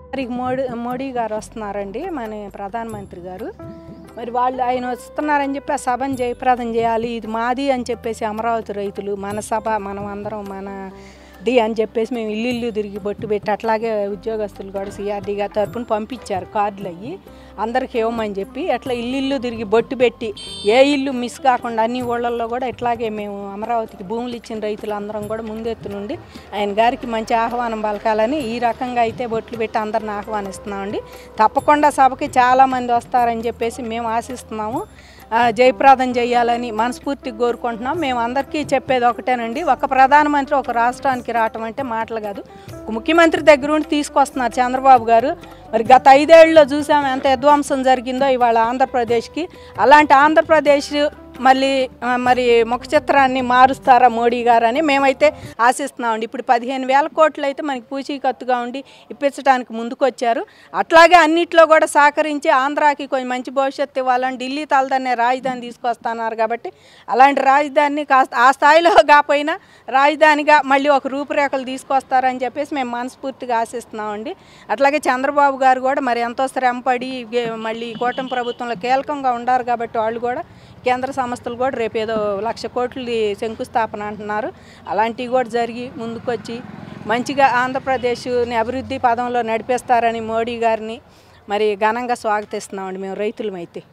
మరి మోడీ గారు వస్తున్నారండి, మన ప్రధానమంత్రి గారు. మరి వాళ్ళు ఆయన వస్తున్నారని చెప్పి ఆ సభను జయప్రదం చేయాలి, ఇది మాది అని చెప్పేసి అమరావతి రైతులు మన సభ మనం అందరం మనది అని చెప్పేసి మేము ఇల్లు తిరిగి బొట్టు పెట్టి, అట్లాగే ఉద్యోగస్తులు కూడా సిఆర్డీ గారి తరపున పంపించారు కార్డులు అయ్యి అందరికి ఇవ్వమని చెప్పి. అట్లా ఇల్లు తిరిగి బొట్టు పెట్టి ఏ ఇల్లు మిస్ కాకుండా అన్ని ఊళ్ళల్లో కూడా ఇట్లాగే మేము అమరావతికి భూములు ఇచ్చిన రైతులందరం కూడా ముందెత్తు నుండి ఆయన గారికి మంచి ఆహ్వానం పలకాలని ఈ రకంగా అయితే బొట్లు పెట్టి అందరిని ఆహ్వానిస్తున్నామండి. తప్పకుండా సభకి చాలామంది వస్తారని చెప్పేసి మేము ఆశిస్తున్నాము. జయప్రదం చేయాలని మనస్ఫూర్తిగా కోరుకుంటున్నాం. మేము అందరికీ చెప్పేది ఒకటేనండి, ఒక ప్రధానమంత్రి ఒక రాష్ట్రానికి రావటం అంటే మాటలు కాదు, ముఖ్యమంత్రి దగ్గర ఉండి తీసుకొస్తున్నారు చంద్రబాబు గారు. మరి గత 5 ఏళ్ళలో చూసాము ఎంత విధ్వంసం జరిగిందో ఇవాళ ఆంధ్రప్రదేశ్కి. అలాంటి ఆంధ్రప్రదేశ్ మరి ముఖ చిత్రాన్ని మారుస్తారా మోడీ గారు అని మేమైతే ఆశిస్తున్నామండి. ఇప్పుడు 15,000 కోట్లు అయితే మనకి పూచీకత్తుగా ఉండి ఇప్పించడానికి ముందుకొచ్చారు. అట్లాగే అన్నిట్లో కూడా సహకరించి ఆంధ్రాకి కొంచెం మంచి భవిష్యత్తు ఇవ్వాలని ఢిల్లీ తలదన్నే రాజధాని తీసుకొస్తున్నారు. కాబట్టి అలాంటి రాజధానిని కాస్త ఆ స్థాయిలో కాకపోయినా రాజధానిగా మళ్ళీ ఒక రూపురేఖలు తీసుకొస్తారని చెప్పేసి మేము మనస్ఫూర్తిగా ఆశిస్తున్నామండి. అట్లాగే చంద్రబాబు గారు కూడా మరి ఎంతో శ్రమపడి మళ్ళీ కూటమి ప్రభుత్వంలో కీలకంగా ఉన్నారు కాబట్టి వాళ్ళు కూడా కేంద్ర సంస్థలు కూడా రేపు ఏదో 1,00,000 కోట్లు శంకుస్థాపన అంటున్నారు. అలాంటివి కూడా జరిగి ముందుకొచ్చి మంచిగా ఆంధ్రప్రదేశ్ని అభివృద్ధి పదంలో నడిపిస్తారని మోడీ గారిని మరి ఘనంగా స్వాగతిస్తున్నామండి మేము రైతులమైతే.